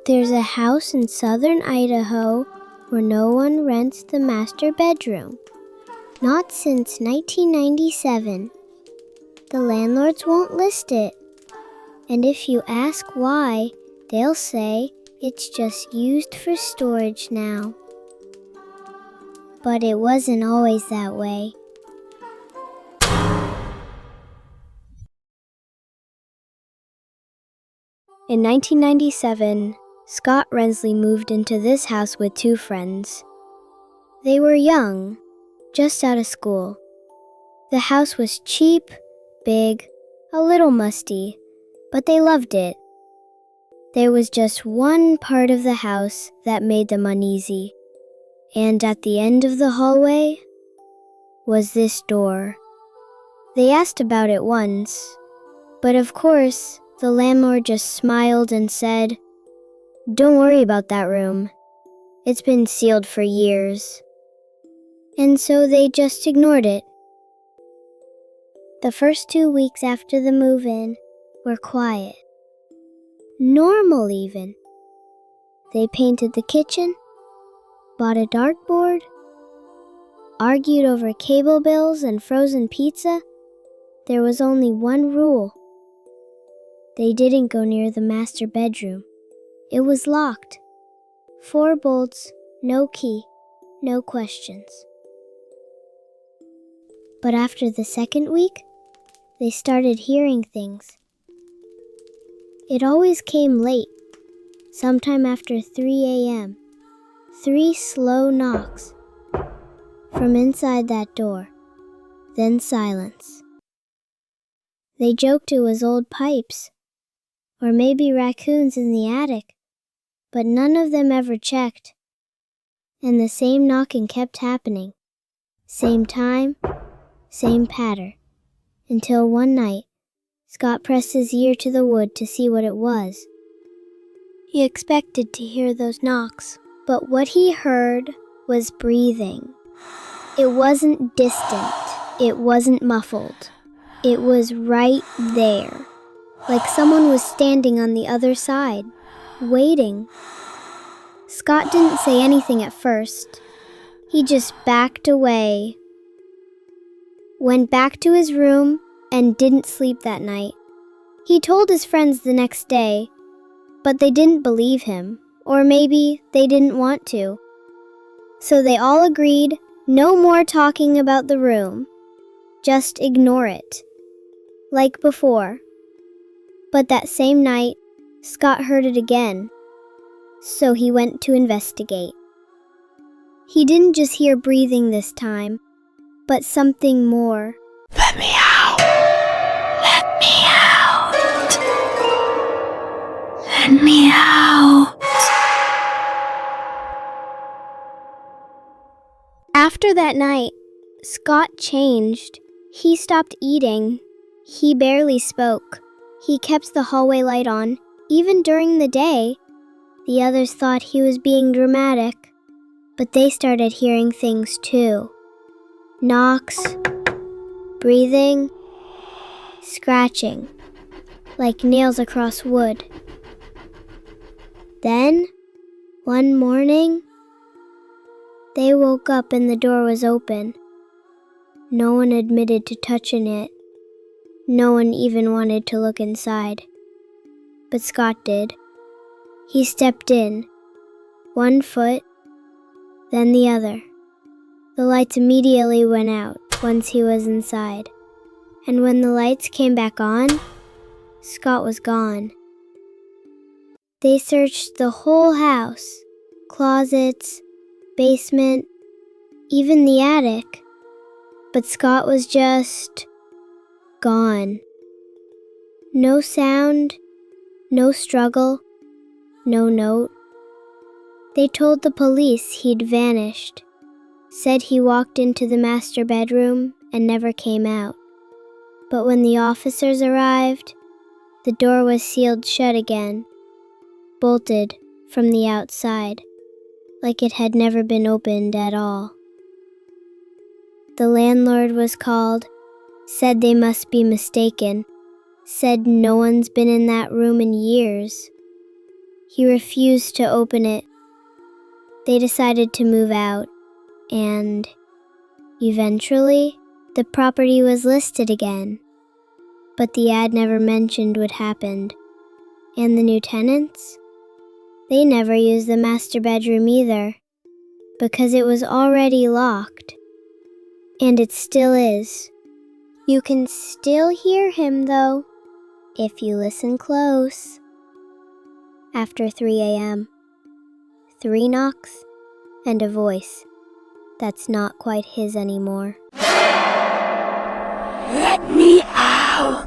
There's a house in southern Idaho where no one rents the master bedroom. Not since 1997. The landlords won't list it. And if you ask why, they'll say it's just used for storage now. But it wasn't always that way. In 1997, Scott Rensley moved into this house with two friends. They were young, just out of school. The house was cheap, big, a little musty, but they loved it. There was just one part of the house that made them uneasy, and at the end of the hallway was this door. They asked about it once, but of course, the landlord just smiled and said, "Don't worry about that room. It's been sealed for years." And so they just ignored it. The first 2 weeks after the move-in were quiet. Normal even. They painted the kitchen, bought a dartboard, argued over cable bills and frozen pizza. There was only one rule. They didn't go near the master bedroom. It was locked. 4 bolts, no key, no questions. But after the second week, they started hearing things. It always came late, sometime after 3 a.m. 3 slow knocks from inside that door, then silence. They joked it was old pipes, or maybe raccoons in the attic, but none of them ever checked. And the same knocking kept happening. Same time, same pattern. Until one night, Scott pressed his ear to the wood to see what it was. He expected to hear those knocks, but what he heard was breathing. It wasn't distant. It wasn't muffled. It was right there, like someone was standing on the other side, waiting. Scott didn't say anything at first. He just backed away, went back to his room, and didn't sleep that night. He told his friends the next day, but they didn't believe him, or maybe they didn't want to. So they all agreed, no more talking about the room. Just ignore it, like before. But that same night, Scott heard it again, so he went to investigate. He didn't just hear breathing this time, but something more. Let me out! Let me out! Let me out! After that night, Scott changed. He stopped eating. He barely spoke. He kept the hallway light on, even during the day. The others thought he was being dramatic, but they started hearing things too. Knocks, breathing, scratching, like nails across wood. Then, one morning, they woke up and the door was open. No one admitted to touching it. No one even wanted to look inside. But Scott did. He stepped in, one foot, then the other. The lights immediately went out once he was inside. And when the lights came back on, Scott was gone. They searched the whole house, closets, basement, even the attic. But Scott was just gone. No sound, no struggle, no note. They told the police he'd vanished, said he walked into the master bedroom and never came out. But when the officers arrived, the door was sealed shut again, bolted from the outside, like it had never been opened at all. The landlord was called, said they must be mistaken, said no one's been in that room in years. He refused to open it. They decided to move out, and eventually, the property was listed again. But the ad never mentioned what happened. And the new tenants? They never used the master bedroom either, because it was already locked. And it still is. You can still hear him, though, if you listen close. After 3 a.m., 3 knocks, and a voice that's not quite his anymore. Let me out!